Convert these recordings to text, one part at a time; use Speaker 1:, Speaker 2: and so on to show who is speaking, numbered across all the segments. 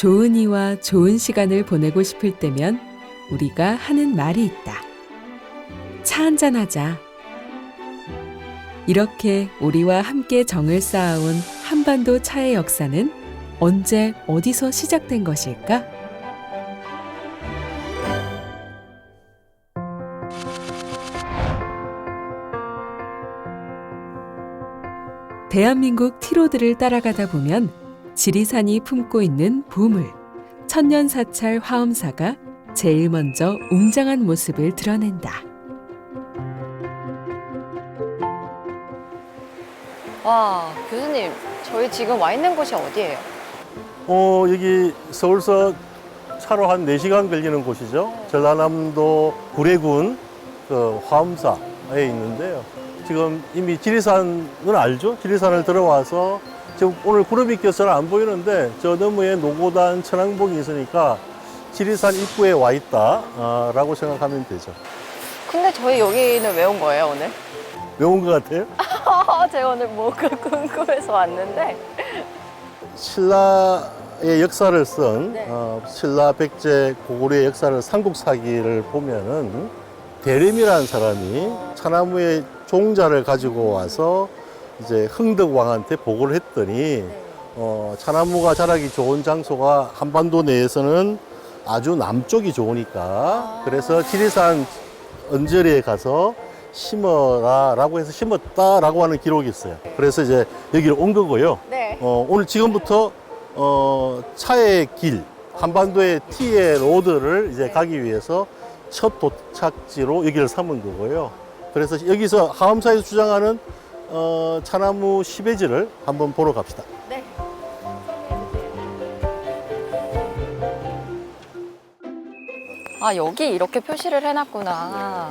Speaker 1: 좋은 이와 좋은 시간을 보내고 싶을 때면 우리가 하는 말이 있다. 차 한잔 하자. 이렇게 우리와 함께 정을 쌓아온 한반도 차의 역사는 언제 어디서 시작된 것일까? 대한민국 티로드를 따라가다 보면 지리산이 품고 있는 보물, 천년사찰 화엄사가 제일 먼저 웅장한 모습을 드러낸다.
Speaker 2: 와, 교수님, 저희 지금 와 있는 곳이 어디예요?
Speaker 3: 여기 서울서 차로 한 4시간 걸리는 곳이죠. 전라남도 구례군 그 화엄사에 있는데요. 지금 이미 지리산은 알죠? 지리산을 들어와서 지금 오늘 구름이 껴서 안 보이는데 저 너머에 노고단 천왕봉이 있으니까 지리산 입구에 와 있다라고 생각하면 되죠.
Speaker 2: 근데 저희 여기는 왜 온 거예요, 오늘?
Speaker 3: 왜 온 것 같아요?
Speaker 2: 제가 오늘 뭐가 궁금해서 왔는데.
Speaker 3: 신라의 역사를 쓴
Speaker 2: 네.
Speaker 3: 신라 백제 고구려의 역사를 삼국사기를 보면은 대림이라는 사람이 차나무의 종자를 가지고 와서 이제 흥덕 왕한테 보고를 했더니 차나무가 자라기 좋은 장소가 한반도 내에서는 아주 남쪽이 좋으니까 그래서 지리산 언저리에 가서 심어라라고 해서 심었다라고 하는 기록이 있어요. 그래서 이제 여기를 온 거고요.
Speaker 2: 네.
Speaker 3: 오늘 지금부터 차의 길, 한반도의 T의 로드를 이제 가기 위해서 첫 도착지로 여기를 삼은 거고요. 그래서 여기서 하엄사에서 주장하는 차나무 시베지를 한번 보러 갑시다.
Speaker 2: 네. 아, 여기 이렇게 표시를 해놨구나.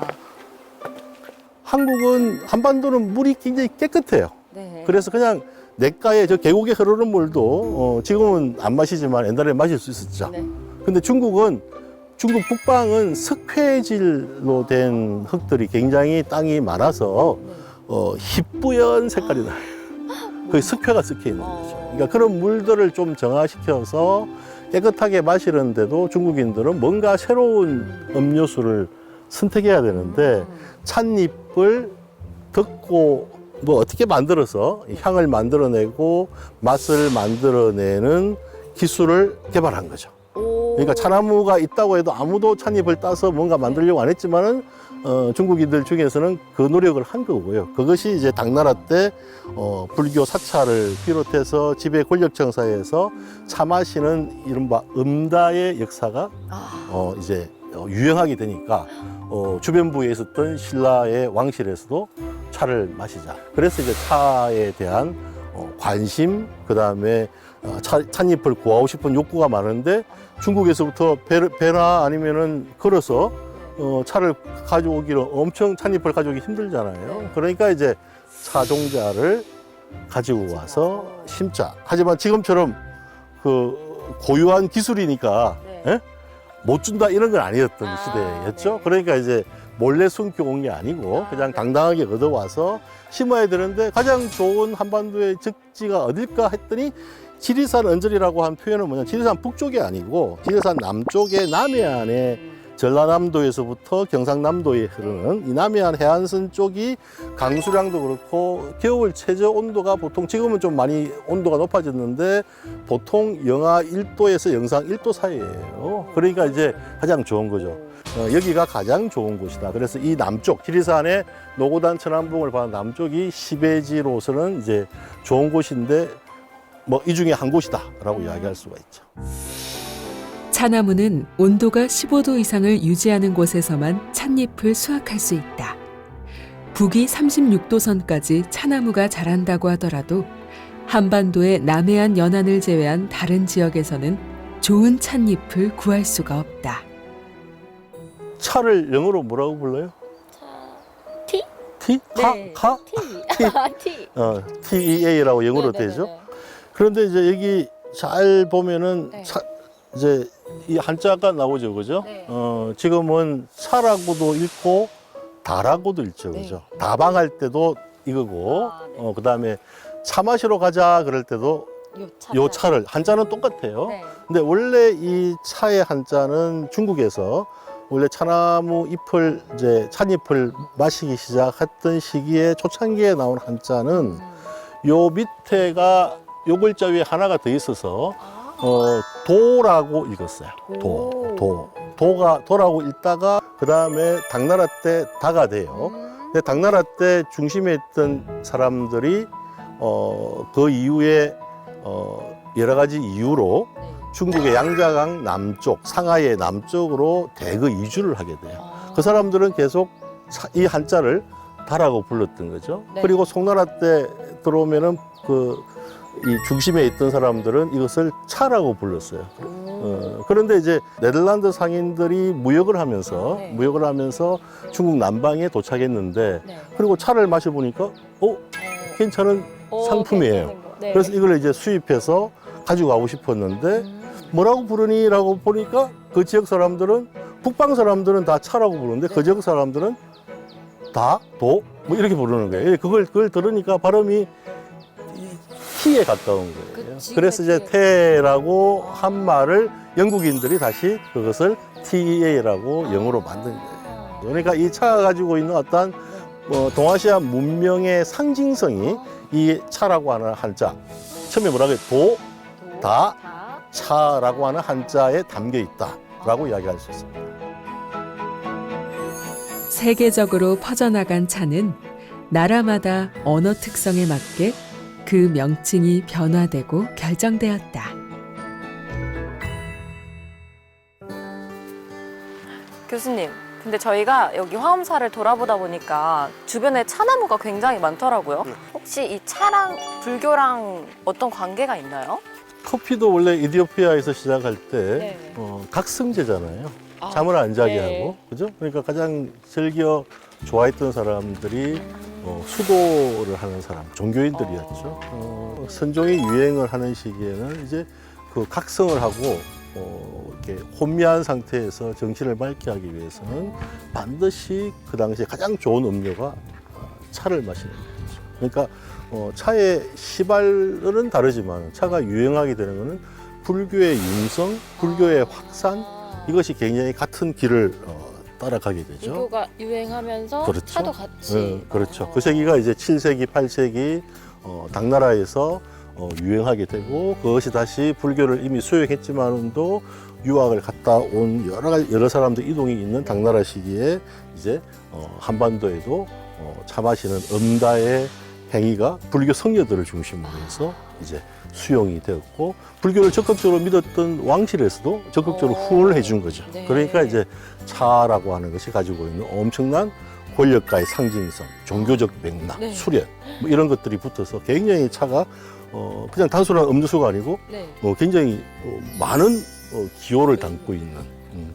Speaker 3: 한반도는 물이 굉장히 깨끗해요.
Speaker 2: 네.
Speaker 3: 그래서 그냥 냇가에 저 계곡에 흐르는 물도 지금은 안 마시지만 옛날에 마실 수 있었죠.
Speaker 2: 네.
Speaker 3: 근데 중국 북방은 석회질로 된 흙들이 굉장히 땅이 많아서 희뿌연 색깔이 나요. 거기 석회가 섞여 있는 거죠. 그러니까 그런 물들을 좀 정화시켜서 깨끗하게 마시는데도 중국인들은 뭔가 새로운 음료수를 선택해야 되는데 찻잎을 덮고 뭐 어떻게 만들어서 향을 만들어내고 맛을 만들어내는 기술을 개발한 거죠. 그러니까 차나무가 있다고 해도 아무도 찻잎을 따서 뭔가 만들려고 안 했지만은 중국인들 중에서는 그 노력을 한 거고요. 그것이 이제 당나라 때 불교 사찰을 비롯해서 지배 권력층 사이에서 차 마시는 이른바 음다의 역사가 이제 유행하게 되니까 주변부에 있었던 신라의 왕실에서도 차를 마시자. 그래서 이제 차에 대한 관심, 그 다음에 찻잎을 구하고 싶은 욕구가 많은데 중국에서부터 배나 아니면은 걸어서 차를 가져오기를 엄청 찻잎을 가져오기 힘들잖아요. 그러니까 이제 차종자를 가지고 와서 심자. 하지만 지금처럼 그 고유한 기술이니까 예? 못 준다 이런 건 아니었던 시대였죠.
Speaker 2: 네.
Speaker 3: 그러니까 이제 몰래 숨겨온 게 아니고 그냥 당당하게 얻어와서 심어야 되는데 가장 좋은 한반도의 적지가 어딜까 했더니 지리산 언저리라고 한 표현은 뭐냐, 지리산 북쪽이 아니고 지리산 남쪽의 남해안에 전라남도에서부터 경상남도에 흐르는 이 남해안 해안선 쪽이 강수량도 그렇고 겨울 최저 온도가 보통 지금은 좀 많이 온도가 높아졌는데 보통 영하 1도에서 영상 1도 사이예요. 그러니까 이제 가장 좋은 거죠. 여기가 가장 좋은 곳이다. 그래서 이 남쪽 지리산의 노고단 천왕봉을 봐는 남쪽이 시베지로서는 이제 좋은 곳인데 뭐 이 중에 한 곳이다라고 이야기할 수가 있죠.
Speaker 1: 차나무는 온도가 15도 이상을 유지하는 곳에서만 찻잎을 수확할 수 있다. 북위 36도선까지 차나무가 자란다고 하더라도 한반도의 남해안 연안을 제외한 다른 지역에서는 좋은 찻잎을 구할 수가 없다.
Speaker 3: 차를 영어로 뭐라고 불러요?
Speaker 2: 티?
Speaker 3: 티?
Speaker 2: 네.
Speaker 3: 카?
Speaker 2: 티.
Speaker 3: TEA라고 영어로
Speaker 2: 네네네네.
Speaker 3: 되죠. 그런데 이제 여기 잘 보면은
Speaker 2: 네.
Speaker 3: 이제 이 한자가 나오죠, 그죠?
Speaker 2: 네.
Speaker 3: 지금은 차라고도 읽고 다라고도 읽죠,
Speaker 2: 네.
Speaker 3: 그죠? 다방할 때도 이거고,
Speaker 2: 네.
Speaker 3: 그다음에 차 마시러 가자 그럴 때도 요 차를 한자는 똑같아요.
Speaker 2: 네.
Speaker 3: 근데 원래 이 차의 한자는 중국에서 원래 차나무 잎을 이제 찻잎을 마시기 시작했던 시기에 초창기에 나온 한자는 요 밑에가 요 글자 위에 하나가 더 있어서 도라고 읽었어요. 도라고 읽다가 그 다음에 당나라 때 다가 돼요. 근데 당나라 때 중심에 있던 사람들이 그 이후에 여러 가지 이유로 중국의 양자강 남쪽, 상하이의 남쪽으로 대거 이주를 하게 돼요. 그 사람들은 계속 이 한자를 다라고 불렀던 거죠.
Speaker 2: 네.
Speaker 3: 그리고 송나라 때 들어오면은 이 중심에 있던 사람들은 이것을 차라고 불렀어요. 그런데 이제 네덜란드 상인들이 무역을 하면서 중국 남방에 도착했는데 그리고 차를 마셔보니까 괜찮은 상품이에요.
Speaker 2: 네.
Speaker 3: 그래서 이걸 이제 수입해서 가지고 가고 싶었는데 뭐라고 부르니라고 보니까 그 지역 사람들은 북방 사람들은 다 차라고 부르는데 그 지역 사람들은 다, 도, 뭐 이렇게 부르는 거예요. 그걸 들으니까 발음이 T에 가까운 거예요. 그래서 이제 테라고 한 말을 영국인들이 다시 그것을 TA라고 영어로 만든 거예요. 그러니까 이 차가 가지고 있는 어떤 동아시아 문명의 상징성이 이 차라고 하는 한자, 처음에 뭐라고 해요? 도, 다, 차라고 하는 한자에 담겨 있다라고 이야기할 수 있습니다.
Speaker 1: 세계적으로 퍼져나간 차는 나라마다 언어 특성에 맞게 그 명칭이 변화되고 결정되었다.
Speaker 2: 교수님, 근데 저희가 여기 화엄사를 돌아보다 보니까 주변에 차나무가 굉장히 많더라고요. 혹시 이 차랑 불교랑 어떤 관계가 있나요?
Speaker 3: 커피도 원래 이디오피아에서 시작할 때
Speaker 2: 네.
Speaker 3: 각성제잖아요. 잠을 안 자게
Speaker 2: 네.
Speaker 3: 하고, 그죠? 그러니까 가장 즐겨 좋아했던 사람들이 수도를 하는 사람, 종교인들이었죠. 선종이 유행을 하는 시기에는 이제 그 각성을 하고 이렇게 혼미한 상태에서 정신을 맑게 하기 위해서는 반드시 그 당시에 가장 좋은 음료가 차를 마시는 거죠. 그러니까 차의 시발은 다르지만 차가 유행하게 되는 것은 불교의 융성, 불교의 확산, 이것이 굉장히 같은 길을 따라가게 되죠.
Speaker 2: 불교가 유행하면서
Speaker 3: 그렇죠.
Speaker 2: 차도 같이.
Speaker 3: 그렇죠. 그 세기가 이제 7세기, 8세기 당나라에서 유행하게 되고 그것이 다시 불교를 이미 수용했지만도 유학을 갔다 온 여러 사람들 이동이 있는 당나라 시기에 이제 한반도에도 차 마시는 음다의 행위가 불교 성녀들을 중심으로 해서 이제 수용이 되었고 불교를 적극적으로 믿었던 왕실에서도 적극적으로 후원을 해준 거죠.
Speaker 2: 네.
Speaker 3: 그러니까 이제 차라고 하는 것이 가지고 있는 엄청난 권력가의 상징성, 종교적 맥락,
Speaker 2: 네.
Speaker 3: 수련 뭐 이런 것들이 붙어서 굉장히 차가 그냥 단순한 음료수가 아니고
Speaker 2: 네.
Speaker 3: 굉장히 많은 기호를 담고 있는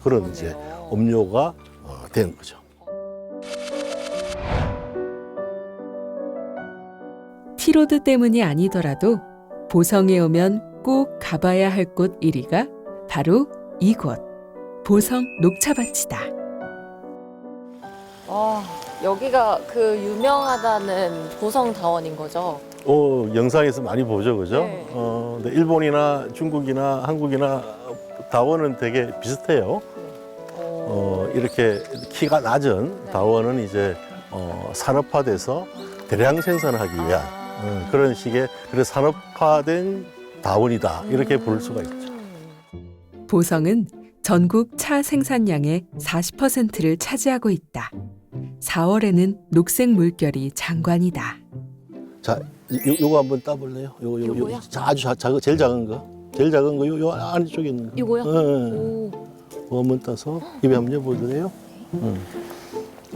Speaker 3: 그런 이제 음료가 된 거죠.
Speaker 1: 티로드 때문이 아니더라도 보성에 오면 꼭 가봐야 할 곳 1위가 바로 이곳, 보성 녹차밭이다.
Speaker 2: 여기가 그 유명하다는 보성다원인 거죠?
Speaker 3: 영상에서 많이 보죠, 그죠?
Speaker 2: 네.
Speaker 3: 근데 일본이나 중국이나 한국이나 다원은 되게 비슷해요. 이렇게 키가 낮은 다원은 이제 산업화돼서 대량 생산하기 위한 그런 식의 그래서 산업화된 다원이다 이렇게 볼 수가 있죠.
Speaker 1: 보성은 전국 차 생산량의 40%를 차지하고 있다. 4월에는 녹색 물결이 장관이다.
Speaker 3: 자, 요거 한번 따볼래요?
Speaker 2: 요거요?
Speaker 3: 아주 작은, 제일 작은 거. 제일 작은 거, 요 안쪽에 있는 거.
Speaker 2: 이거요?
Speaker 3: 오. 그거 한번 따서 입에 한번 해보세요.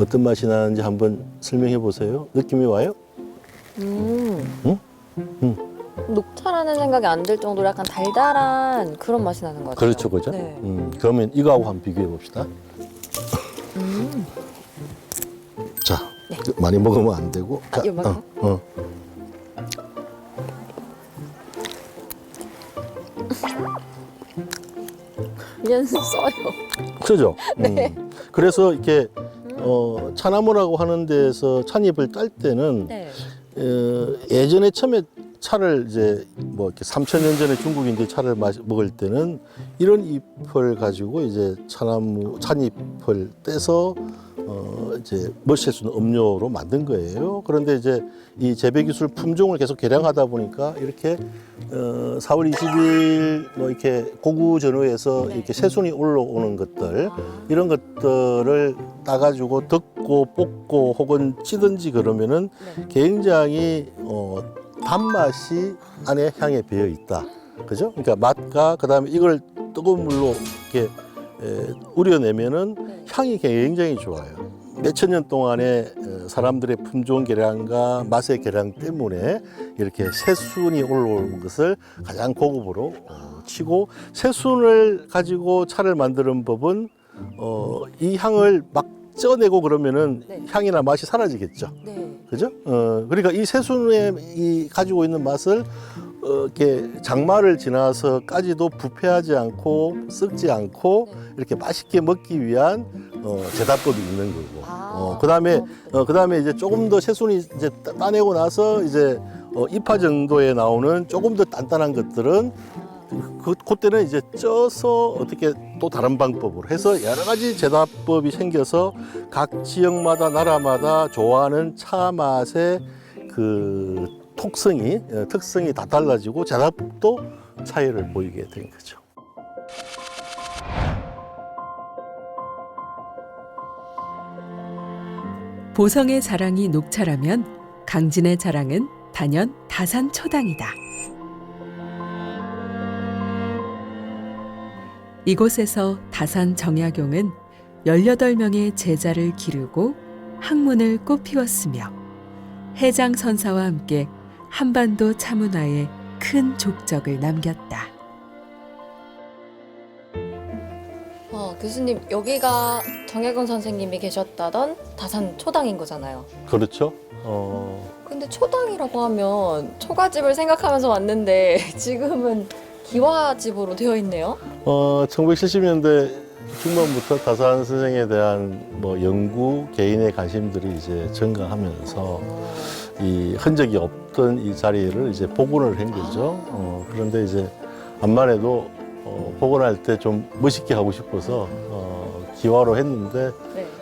Speaker 3: 어떤 맛이 나는지 한번 설명해 보세요. 느낌이 와요? 응?
Speaker 2: 녹차라는 생각이 안 들 정도로 약간 달달한 그런 맛이 나는 것 같아요.
Speaker 3: 그렇죠, 그죠?
Speaker 2: 네.
Speaker 3: 그러면 이거하고 한번 비교해 봅시다. 자, 많이 먹으면 안 되고. 자,
Speaker 2: 이만큼? 얘는 써요.
Speaker 3: 그죠? 그래서 이렇게 차나무라고 하는 데서 찻잎을 딸 때는
Speaker 2: 네.
Speaker 3: 예전에 처음에 차를 이제 뭐 이렇게 3,000년 전에 중국인들이 차를 먹을 때는 이런 잎을 가지고 이제 찻잎을 떼서 이제 마실 수 있는 음료로 만든 거예요. 그런데 이제 이 재배 기술 품종을 계속 개량하다 보니까 이렇게 4월 20일 뭐 이렇게 고구 전후에서 이렇게 새순이 올라오는 것들 이런 것들을 따가지고 덮고 볶고 혹은 찌든지 그러면은 굉장히 단맛이 안에 향에 배어 있다. 그죠? 그러니까 맛과 그다음에 이걸 뜨거운 물로 이렇게 우려내면은 향이 굉장히 좋아요. 몇천 년 동안의 사람들의 품종 개량과 맛의 개량 때문에 이렇게 새순이 올라오는 것을 가장 고급으로 치고 새순을 가지고 차를 만드는 법은 이 향을 막 쪄내고 그러면은 향이나 맛이 사라지겠죠. 그죠? 그러니까 이 새순에 이 가지고 있는 맛을 이렇게 장마를 지나서까지도 부패하지 않고 썩지 않고 이렇게 맛있게 먹기 위한 제다법이 있는 거고. 그다음에 이제 조금 더 새순이 이제 따내고 나서 이제 잎파 정도에 나오는 조금 더 단단한 것들은 그때는 이제 쪄서 어떻게 또 다른 방법으로 해서 여러 가지 제다법이 생겨서 각 지역마다 나라마다 좋아하는 차 맛의 그 특성이 다 달라지고 제다법도 차이를 보이게 된 거죠.
Speaker 1: 보성의 자랑이 녹차라면 강진의 자랑은 단연 다산 초당이다. 이곳에서 다산 정약용은 18명의 제자를 기르고 학문을 꽃피웠으며 해장선사와 함께 한반도 차문화에 큰 족적을 남겼다.
Speaker 2: 교수님, 여기가 정약용 선생님이 계셨다던 다산 초당인 거잖아요.
Speaker 3: 그렇죠.
Speaker 2: 근데 초당이라고 하면 초가집을 생각하면서 왔는데 지금은 기와집으로 되어 있네요.
Speaker 3: 1970년대 중반부터 다산 선생에 대한 뭐 연구, 개인의 관심들이 이제 증가하면서 이 흔적이 없던 이 자리를 이제 복원을 한 거죠. 그런데 이제 암만 해도 복원할 때 좀 멋있게 하고 싶어서 기와로 했는데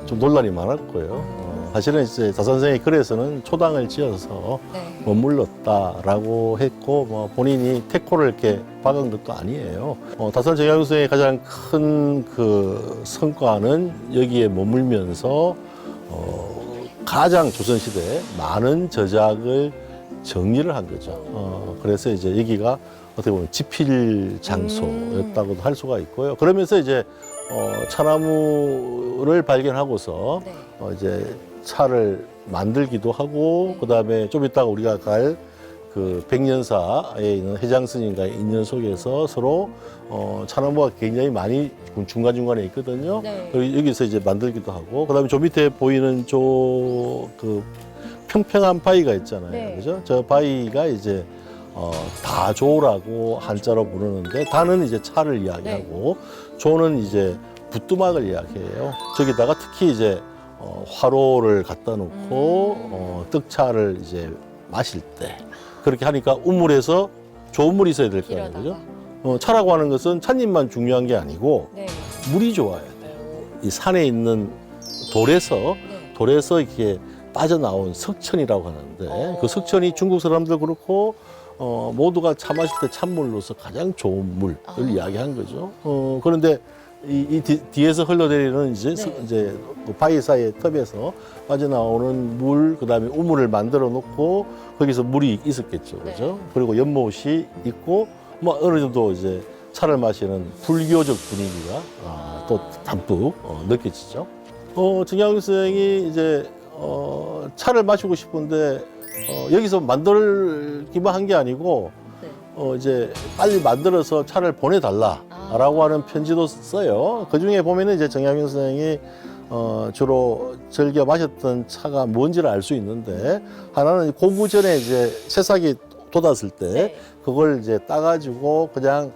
Speaker 3: 좀 논란이 많았고요. 사실은 이제 다산 선생의 글에서는 초당을 지어서 머물렀다라고 했고 뭐 본인이 태코를 이렇게 박은 것도 아니에요. 다산 정약용 선생의 가장 큰 그 성과는 여기에 머물면서 가장 조선시대에 많은 저작을 정리를 한 거죠. 그래서 이제 여기가 어떻게 보면 집필 장소였다고도 할 수가 있고요. 그러면서 이제 차나무를 발견하고서 이제 차를 만들기도 하고 그다음에 좀 이따가 우리가 갈 그 백년사에 있는 해장 스님과의 인연 속에서 서로 차나무가 굉장히 많이 중간중간에 있거든요. 그리고 여기서 이제 만들기도 하고 그다음에 저 밑에 보이는 그 평평한 바위가 있잖아요. 그죠? 저 바위가 이제 다조라고 한자로 부르는데 다는 이제 차를 이야기하고 조는 이제 부뚜막을 이야기해요. 저기다가 특히 이제 화로를 갖다 놓고 떡차를 이제 마실 때 그렇게 하니까 우물에서 좋은 물이 있어야 될 거 아니에요. 그죠? 차라고 하는 것은 찻잎만 중요한 게 아니고 물이 좋아야 돼요. 이 산에 있는 돌에서 이렇게 빠져나온 석천이라고 하는데 그 석천이 중국 사람들 그렇고 모두가 차 마실 때 찬물로서 가장 좋은 물을 이야기한 거죠. 그런데 이 뒤에서 흘러내리는 이제 그 바위 사이의 톱에서 빠져나오는 물, 그다음에 우물을 만들어 놓고 거기서 물이 있었겠죠, 그죠? 그리고 연못이 있고 뭐 어느 정도 이제 차를 마시는 불교적 분위기가 또 담뿍 느껴지죠. 정약용 선생이 이제 차를 마시고 싶은데 여기서 만들기만 한 게 아니고 이제 빨리 만들어서 차를 보내달라라고 하는 편지도 써요. 그 중에 보면은 이제 정약용 선생이 주로 즐겨 마셨던 차가 뭔지를 알 수 있는데 하나는 고구 전에 이제 새싹이 돋았을 때 그걸 이제 따가지고 그냥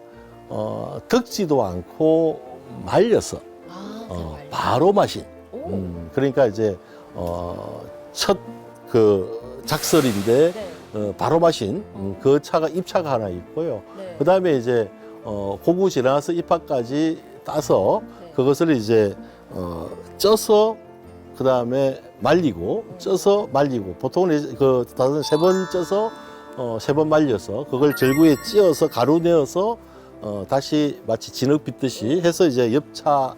Speaker 3: 덕지도 않고 말려서 바로 마신. 그러니까 이제 첫 그 작설인데 바로 마신 그 차가 입차가 하나 있고요.
Speaker 2: 네.
Speaker 3: 그 다음에 이제 고구 지나서 입학까지 따서 그것을 이제 쪄서 그 다음에 말리고 쪄서 말리고 보통은 이제 그 다섯 세 번 쪄서 세 번 말려서 그걸 절구에 찧어서 가루 내어서 다시 마치 진흙 빚듯이 해서 이제 엽차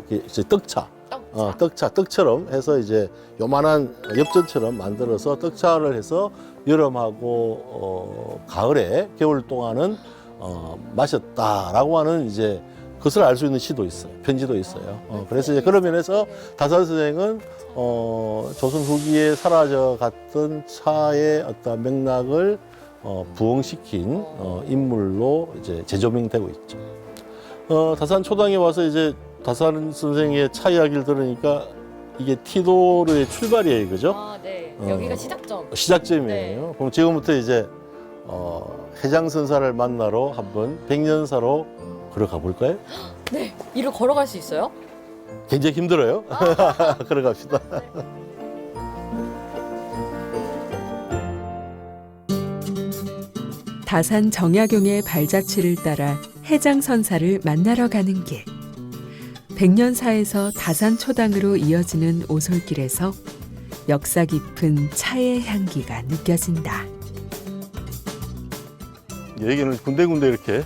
Speaker 3: 이제 떡차 떡처럼 해서 이제 요만한 엽전처럼 만들어서 떡차를 해서 여름하고 가을에 겨울 동안은 마셨다라고 하는 이제 그것을 알 수 있는 시도 있어요. 편지도 있어요. 그래서 이제 그런 면에서 다산 선생은 조선 후기에 사라져 갔던 차의 어떤 맥락을 부흥시킨 인물로 이제 재조명되고 있죠. 다산 초당에 와서 이제 다산 선생의 차 이야기를 들으니까 이게 티도르의 출발이에요, 그죠?
Speaker 2: 아, 네. 여기가 시작점.
Speaker 3: 시작점이에요.
Speaker 2: 네.
Speaker 3: 그럼 지금부터 이제 해장선사를 만나러 한번 백년사로 걸어가 볼까요?
Speaker 2: 네. 이를 걸어갈 수 있어요?
Speaker 3: 굉장히 힘들어요. 걸어갑시다.
Speaker 1: 다산 정약용의 발자취를 따라 해장선사를 만나러 가는 길. 백년사에서 다산 초당으로 이어지는 오솔길에서 역사 깊은 차의 향기가 느껴진다.
Speaker 3: 여기는 군데군데 이렇게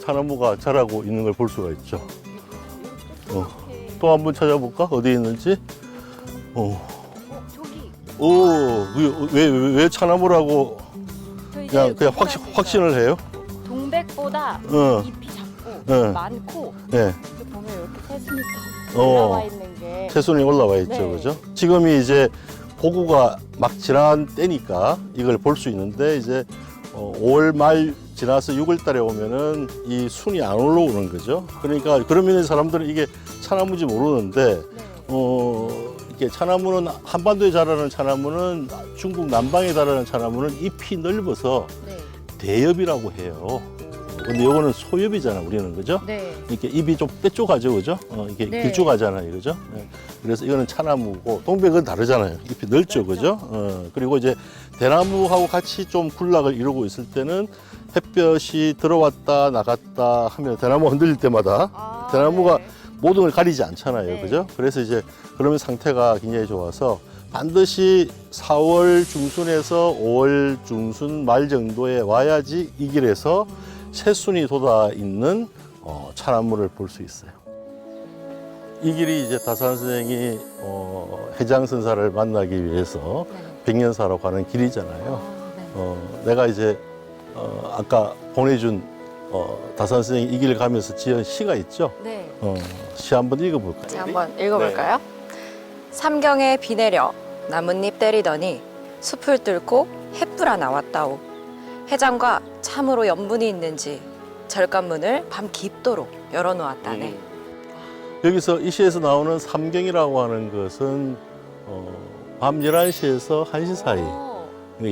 Speaker 3: 차나무가 자라고 있는 걸 볼 수가 있죠. 또 한번 찾아볼까? 어디 있는지?
Speaker 2: 저기.
Speaker 3: 왜 차나무라고 그냥 확신을 해요?
Speaker 2: 동백보다
Speaker 3: 어.
Speaker 2: 잎이 작고
Speaker 3: 네.
Speaker 2: 많고
Speaker 3: 네.
Speaker 2: 이렇게 보면 이렇게 새순이 딱
Speaker 3: 어.
Speaker 2: 올라와 있는 게
Speaker 3: 새순이 올라와 있죠,
Speaker 2: 네.
Speaker 3: 그죠? 지금이 이제 고구가 막 지난 때니까 이걸 볼 수 있는데 이제 5월 말 지나서 6월 달에 오면은 이 순이 안 올라오는 거죠. 그러니까 그런 면에서 사람들은 이게 차나무인지 모르는데 이게 차나무는 한반도에 자라는 차나무는 중국 남방에 자라는 차나무는 잎이 넓어서
Speaker 2: 네.
Speaker 3: 대엽이라고 해요. 근데 이거는 소엽이잖아, 우리는, 그죠?
Speaker 2: 네.
Speaker 3: 이렇게 입이 좀 빼쪽하죠, 그죠? 이게
Speaker 2: 네.
Speaker 3: 길쭉하잖아요, 그죠? 네. 그래서 이거는 차나무고, 동백은 다르잖아요. 잎이 넓죠, 그죠? 그리고 이제 대나무하고 같이 좀 군락을 이루고 있을 때는 햇볕이 들어왔다 나갔다 하면 대나무 흔들릴 때마다 대나무가
Speaker 2: 네.
Speaker 3: 모든 걸 가리지 않잖아요,
Speaker 2: 네.
Speaker 3: 그죠? 그래서 이제 그러면 상태가 굉장히 좋아서 반드시 4월 중순에서 5월 중순 말 정도에 와야지 이 길에서 새순이 돋아 있는 차나무를 볼 수 있어요. 이 길이 이제 다산 선생이 해장선사를 만나기 위해서 백년사로 가는 길이잖아요. 내가 이제 아까 보내준 다산 선생이 이 길을 가면서 지은 시가 있죠.
Speaker 2: 네.
Speaker 3: 시 한번 읽어볼까요?
Speaker 2: 제가 한번 읽어볼까요? 삼경에 비 내려 나뭇잎 때리더니 숲을 뚫고 햇불아 나왔다오. 해장과 참으로 연분이 있는지 절간문을 밤 깊도록 열어놓았다네.
Speaker 3: 여기서 이 시에서 나오는 삼경이라고 하는 것은 밤 11시에서 1시 사이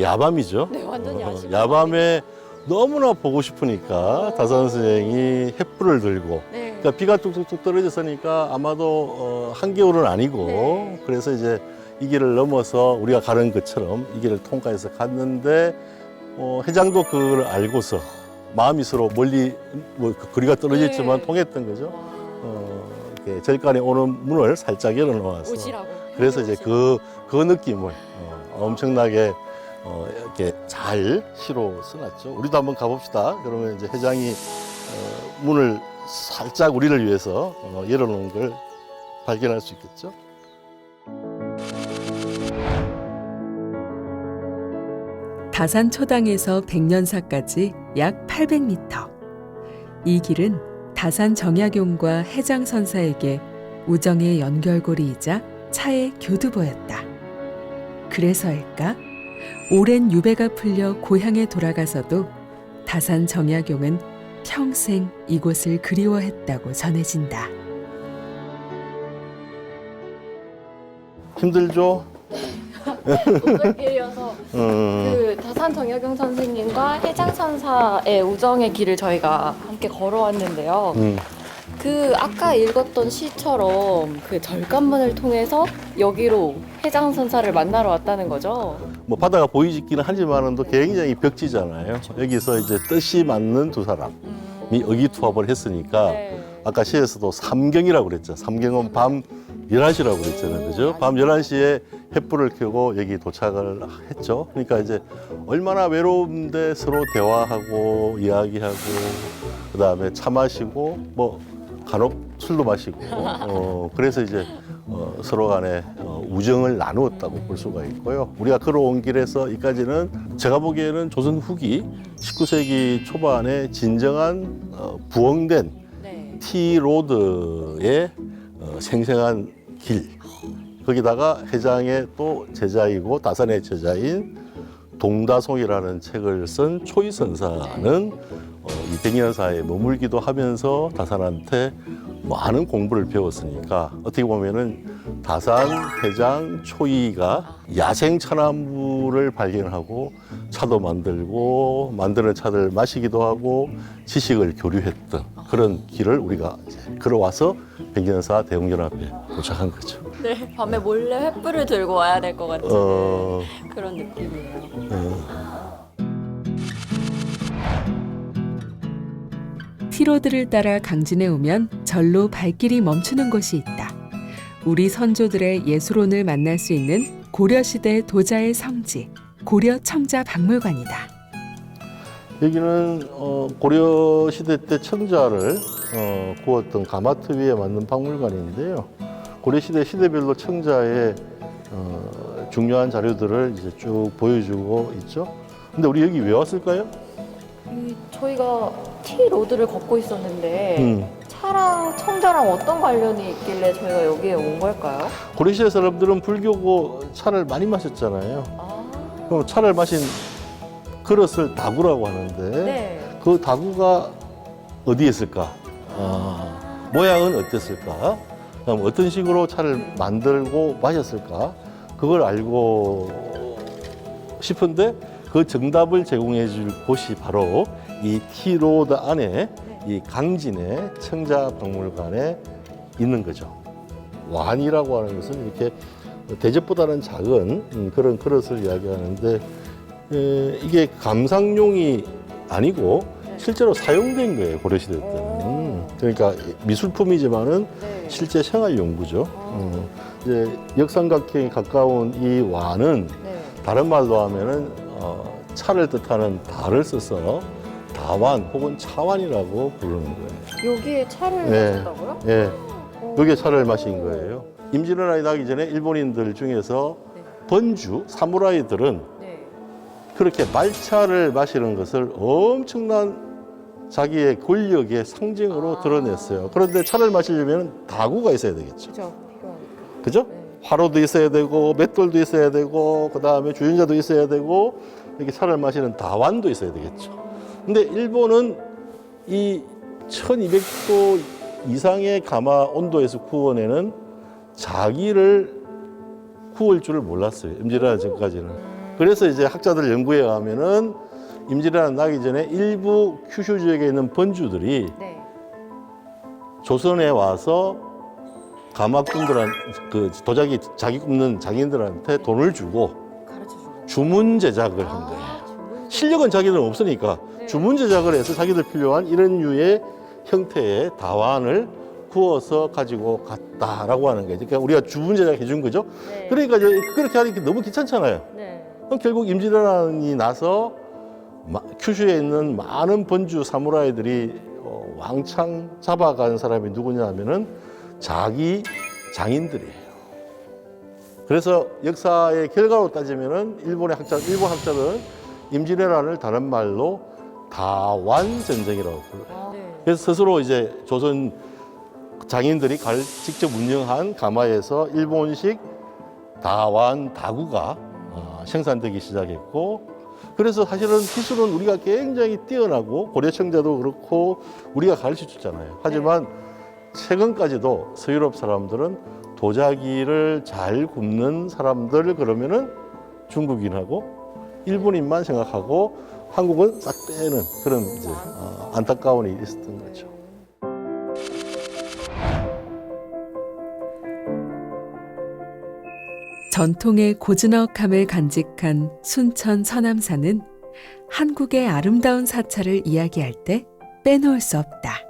Speaker 3: 야밤이죠.
Speaker 2: 네, 완전히 아시죠?
Speaker 3: 야밤에 너무나 보고 싶으니까 다산 선생이 햇불을 들고
Speaker 2: 네.
Speaker 3: 그러니까 비가 뚝뚝뚝 떨어졌으니까 아마도 한겨울은 아니고
Speaker 2: 네.
Speaker 3: 그래서 이제 이 길을 넘어서 우리가 가는 것처럼 이 길을 통과해서 갔는데 회장도 그걸 알고서 마음이 서로 멀리 거리가 떨어졌지만
Speaker 2: 네.
Speaker 3: 통했던 거죠. 이렇게 절간에 오는 문을 살짝 열어놓아서
Speaker 2: 오시라고.
Speaker 3: 그래서 이제 그 느낌을 엄청나게 이렇게 잘 시로 써놨죠. 우리도 한번 가봅시다. 그러면 이제 회장이 문을 살짝 우리를 위해서 열어놓은 걸 발견할 수 있겠죠.
Speaker 1: 다산 초당에서 백년사까지 약 800m. 이 길은 다산 정약용과 해장선사에게 우정의 연결고리이자 차의 교두보였다. 그래서일까? 오랜 유배가 풀려 고향에 돌아가서도 다산 정약용은 평생 이곳을 그리워했다고 전해진다.
Speaker 3: 힘들죠?
Speaker 2: 오솔길이어서 그 다산 정약용 선생님과 해장선사의 우정의 길을 저희가 함께 걸어왔는데요.
Speaker 4: 그 아까 읽었던 시처럼 그 절간문을 통해서 여기로 해장선사를 만나러 왔다는 거죠?
Speaker 3: 뭐 바다가 보이지기는 하지만은 또 굉장히 벽지잖아요. 여기서 이제 뜻이 맞는 두 사람이 의기투합을 했으니까
Speaker 4: 네.
Speaker 3: 아까 시에서도 삼경이라고 그랬죠. 삼경은 밤 11시라고 그랬잖아요. 그죠? 밤 11시에 횃불을 켜고 여기 도착을 했죠. 그러니까 이제 얼마나 외로운데 서로 대화하고 이야기하고 그다음에 차 마시고 뭐 간혹 술도 마시고 그래서 이제 서로 간에 우정을 나누었다고 볼 수가 있고요. 우리가 걸어온 길에서 이까지는 제가 보기에는 조선 후기 19세기 초반에 진정한 부엉된
Speaker 4: 네.
Speaker 3: T로드의 생생한 길, 거기다가 해장의 또 제자이고 다산의 제자인 동다송이라는 책을 쓴 초이선사는 이 백년사에 머물기도 하면서 다산한테 많은 공부를 배웠으니까 어떻게 보면은 다산, 해장, 초이가 야생 차나무를 발견하고 차도 만들고 만드는 차를 마시기도 하고 지식을 교류했던 그런 길을 우리가 이제 걸어와서 백년사 대웅전 앞에 도착한 거죠.
Speaker 4: 네, 밤에 몰래 횃불을 들고 와야 될 것 같은 그런 느낌이에요.
Speaker 1: 티로드를 따라 강진에 오면 절로 발길이 멈추는 곳이 있다. 우리 선조들의 예술혼을 만날 수 있는 고려시대 도자의 성지, 고려청자박물관이다.
Speaker 3: 여기는 고려 시대 때 청자를 구웠던 가마트 위에 만든 박물관인데요. 고려 시대 시대별로 청자의 중요한 자료들을 이제 쭉 보여주고 있죠. 근데 우리 여기 왜 왔을까요?
Speaker 4: 저희가 T로드를 걷고 있었는데 차랑 청자랑 어떤 관련이 있길래 저희가 여기에 온 걸까요?
Speaker 3: 고려 시대 사람들은 불교고 차를 많이 마셨잖아요. 그럼 차를 마신 그릇을 다구라고 하는데
Speaker 4: 네.
Speaker 3: 그 다구가 어디에 있을까? 모양은 어땠을까? 그럼 어떤 식으로 차를 만들고 마셨을까? 그걸 알고 싶은데 그 정답을 제공해 줄 곳이 바로 이 T로드 안에 이 강진의 청자박물관에 있는 거죠. 완이라고 하는 것은 이렇게 대접보다는 작은 그런 그릇을 이야기하는데 이게 감상용이 아니고 실제로 사용된 거예요, 고려시대 때는. 그러니까 미술품이지만은 실제 생활용구죠. 이제 역삼각형에 가까운 이 완은 다른 말로 하면은 차를 뜻하는 다를 써서 다완 혹은 차완이라고 부르는 거예요.
Speaker 4: 여기에 차를
Speaker 3: 네.
Speaker 4: 마셨다고요?
Speaker 3: 예, 여기에 차를 마신 거예요. 임진왜란이 나기 전에 일본인들 중에서 번주 사무라이들은
Speaker 4: 네.
Speaker 3: 그렇게 말차를 마시는 것을 엄청난 자기의 권력의 상징으로 드러냈어요. 그런데 차를 마시려면 다구가 있어야 되겠죠.
Speaker 4: 그죠. 필요하니까.
Speaker 3: 그죠?
Speaker 4: 네.
Speaker 3: 화로도 있어야 되고 맷돌도 있어야 되고 그다음에 주전자도 있어야 되고 이렇게 차를 마시는 다완도 있어야 되겠죠. 근데 일본은 이 1200도 이상의 가마 온도에서 구워내는 자기를 구울 줄을 몰랐어요. 임진왜란 전까지는. 그래서 이제 학자들 연구에 의하면은 임진왜란 나기 전에 일부 큐슈 지역에 있는 번주들이
Speaker 4: 네.
Speaker 3: 조선에 와서 가마꾼들한 그 도자기 자기 굽는 장인들한테 돈을 주고
Speaker 4: 가르쳐주고.
Speaker 3: 주문 제작을 한 거예요. 실력은 자기들은 없으니까 주문 제작을 해서 자기들 필요한 이런 류의 형태의 다완을 구워서 가지고 갔다라고 하는 거예요. 그러니까 우리가 주문 제작해 준 거죠.
Speaker 4: 네.
Speaker 3: 그러니까 이제 그렇게 하니까 너무 귀찮잖아요.
Speaker 4: 네.
Speaker 3: 그럼 결국 임진왜란이 나서 큐슈에 있는 많은 번주 사무라이들이 왕창 잡아간 사람이 누구냐 하면은 자기 장인들이에요. 그래서 역사의 결과로 따지면은 일본 학자들은 임진왜란을 다른 말로 다완 전쟁이라고 불러요.
Speaker 4: 네.
Speaker 3: 그래서 스스로 이제 조선 장인들이 직접 운영한 가마에서 일본식 다완 다구가 생산되기 시작했고, 그래서 사실은 기술은 우리가 굉장히 뛰어나고 고려청자도 그렇고 우리가 가르쳐 줬잖아요. 하지만 최근까지도 서유럽 사람들은 도자기를 잘 굽는 사람들 그러면은 중국인하고 일본인만 생각하고 한국은 싹 빼는 그런 이제 안타까운 일이 있었던 거죠.
Speaker 1: 전통의 고즈넉함을 간직한 순천 서남사는 한국의 아름다운 사찰을 이야기할 때 빼놓을 수 없다.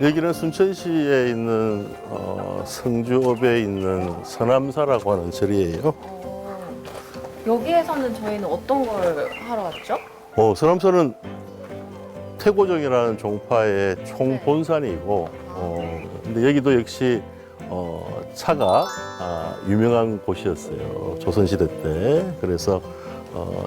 Speaker 3: 여기는 순천시에 있는 성주읍에 있는 서남사라고 하는 절이에요.
Speaker 4: 여기에서는 저희는 어떤 걸 하러 왔죠?
Speaker 3: 서남사는 태고정이라는 종파의 총본산이고, 근데 여기도 역시 차가 유명한 곳이었어요. 조선시대 때. 그래서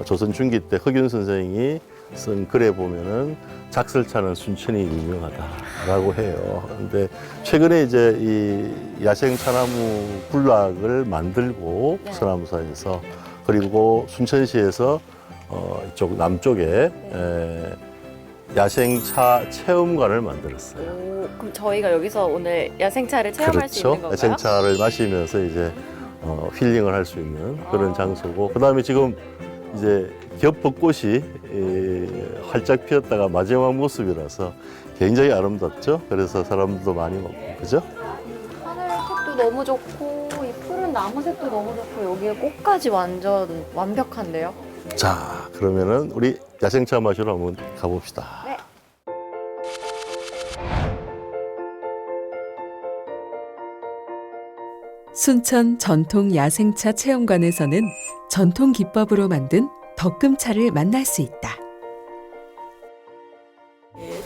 Speaker 3: 조선 중기 때 흑윤 선생이 쓴 글에 보면은 작설차는 순천이 유명하다라고 해요. 근데 최근에 이제 이 야생 차나무 군락을 만들고
Speaker 4: 네.
Speaker 3: 서남사에서, 그리고 순천시에서 이쪽 남쪽에 야생차 체험관을 만들었어요.
Speaker 4: 오, 그럼 저희가 여기서 오늘 야생차를 체험할 수 있는 건가요?
Speaker 3: 야생차를 마시면서 이제 힐링을 할 수 있는 그런 장소고, 그다음에 지금 이제 겹벚꽃이 활짝 피었다가 마지막 모습이라서 굉장히 아름답죠. 그래서 사람들도 많이 먹고, 그죠?
Speaker 4: 하늘색도 너무 좋고 이 푸른 나무색도 너무 좋고 여기에 꽃까지 완전 완벽한데요?
Speaker 3: 자, 그러면은 우리 야생차 마시러 한번 가봅시다.
Speaker 4: 네.
Speaker 1: 순천 전통 야생차 체험관에서는 전통 기법으로 만든 덕금차를 만날 수 있다.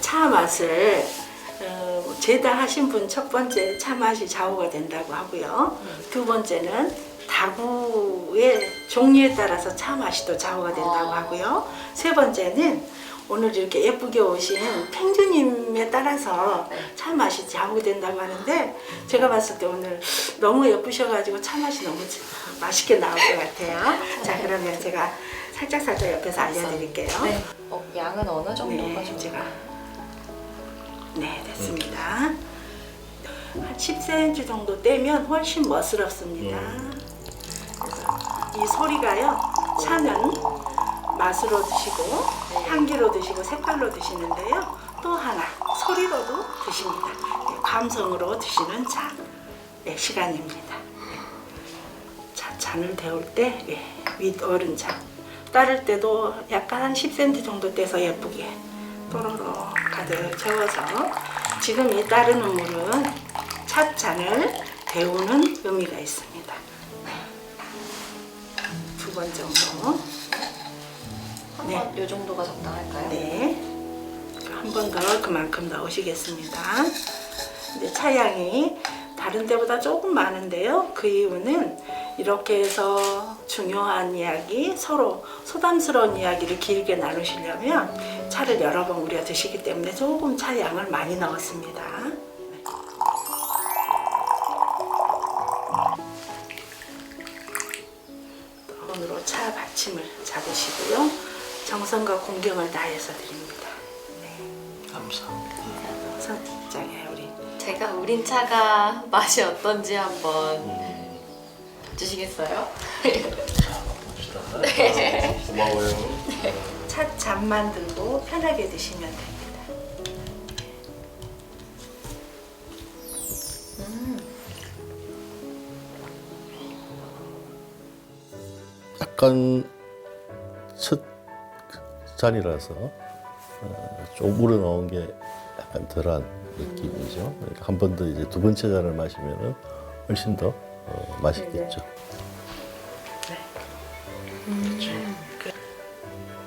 Speaker 5: 차 맛을 제다하신 분 첫 번째 차 맛이 좌우가 된다고 하고요. 두 번째는 다구의 종류에 따라서 차 맛이 또 좌우가 된다고 하고요. 세 번째는 오늘 이렇게 예쁘게 오신 팽주님에 따라서 차 맛이 좌우된다고 하는데, 제가 봤을 때 오늘 너무 예쁘셔가지고 차 맛이 너무 맛있게 나올 것 같아요. 자, 그러면 제가 살짝 옆에서 알려드릴게요.
Speaker 4: 네. 양은 어느 정도가
Speaker 5: 네,
Speaker 4: 좋을까요?
Speaker 5: 제가 네, 됐습니다. 한 10cm 정도 떼면 훨씬 멋스럽습니다. 그래서 이 소리가요, 차는 맛으로 드시고 향기로 드시고 색깔로 드시는데요, 또 하나 소리로도 드십니다. 네, 감성으로 드시는 차 시간입니다. 자, 잔을 데울 때 윗어른 잔 따를 때도 약간 한 10cm 정도 떼서 예쁘게 또로로 가득 채워서, 지금 이 따르는 물은 찻잔을 데우는 의미가 있습니다. 두 번 정도. 네.
Speaker 4: 한번 이 정도가 적당할까요?
Speaker 5: 네. 한 번 더 그만큼 넣으시겠습니다. 근데 차양이 다른 데보다 조금 많은데요. 그 이유는 이렇게 해서 중요한 이야기, 서로 소담스러운 이야기를 길게 나누시려면 차를 여러 번 우려 드시기 때문에 조금 차 양을 많이 넣었습니다. 손으로 차 받침을 잡으시고요. 정성과 공경을 다해서 드립니다. 네.
Speaker 3: 감사합니다.
Speaker 5: 선장에 우리
Speaker 4: 제가 우린 차가 맛이 어떤지 한번 주시겠어요?
Speaker 3: 고마워요.
Speaker 5: 차 잔만 들고 편하게 드시면 됩니다.
Speaker 3: 약간 첫 잔이라서 좀 우러나온 게 약간 덜한 느낌이죠. 그러니까 한 번 더 이제 두 번째 잔을 마시면 훨씬 더 맛있겠죠.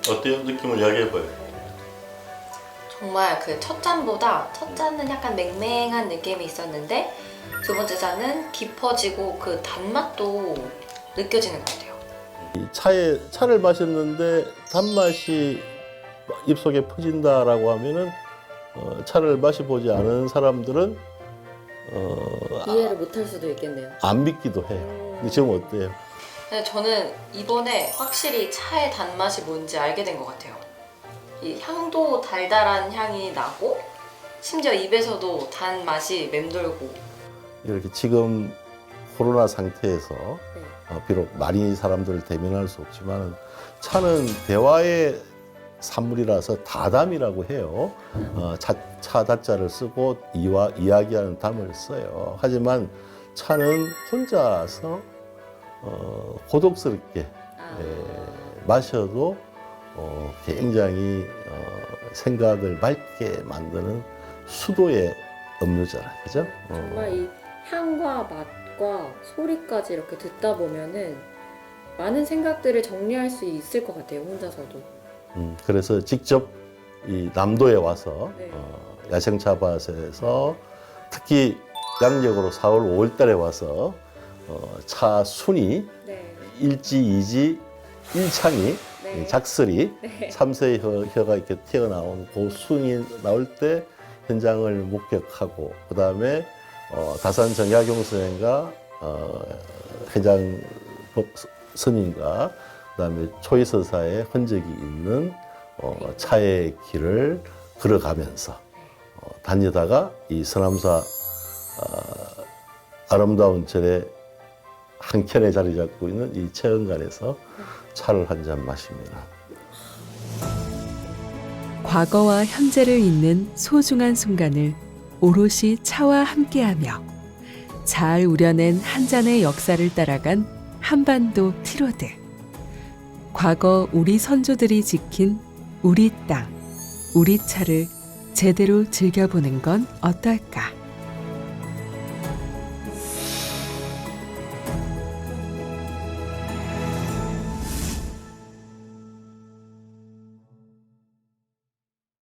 Speaker 3: 어때요? 느낌을 이야기해봐요.
Speaker 6: 정말 그 첫 잔보다 첫 잔은 약간 맹맹한 느낌이 있었는데 두 번째 잔은 깊어지고 그 단맛도 느껴지는 것 같아요.
Speaker 3: 이 차를 마셨는데 단맛이 입속에 퍼진다라고 하면은 차를 마셔보지 않은 사람들은
Speaker 6: 이해를 못할 수도 있겠네요.
Speaker 3: 안 믿기도 해요. 근데 지금 어때요?
Speaker 6: 근데 저는 이번에 확실히 차의 단맛이 뭔지 알게 된 것 같아요. 이 향도 달달한 향이 나고 심지어 입에서도 단맛이 맴돌고.
Speaker 3: 이렇게 지금 코로나 상태에서 비록 많이 사람들을 대면할 수 없지만 차는 대화의 산물이라서 다담이라고 해요. 차 다자를 쓰고 이야기하는 담을 써요. 하지만 차는 혼자서 고독스럽게 마셔도 굉장히 생각을 맑게 만드는 수도의 음료잖아요. 그죠?
Speaker 4: 정말 이 향과 맛과 소리까지 이렇게 듣다 보면은 많은 생각들을 정리할 수 있을 것 같아요, 혼자서도.
Speaker 3: 그래서 직접 이 남도에 와서
Speaker 4: 네.
Speaker 3: 야생차밭에서 특히 양력으로 4월, 5월 달에 와서 차 순이
Speaker 4: 네.
Speaker 3: 일지, 이지, 일창이
Speaker 4: 네.
Speaker 3: 작슬이
Speaker 4: 네.
Speaker 3: 3세 혀가 이렇게 튀어나온 그 순이 나올 때 현장을 목격하고 그 다음에 다산 정약용 선생과 회장 스님과 그 다음에 초이서사의 흔적이 있는 차의 길을 걸어가면서 다니다가 이 서남사 아름다운 절의 한켠에 자리 잡고 있는 이 체험관에서 차를 한 잔 마십니다.
Speaker 1: 과거와 현재를 잇는 소중한 순간을 오롯이 차와 함께하며 잘 우려낸 한 잔의 역사를 따라간 한반도 티로드. 과거 우리 선조들이 지킨 우리 땅, 우리 차를 제대로 즐겨보는 건 어떨까?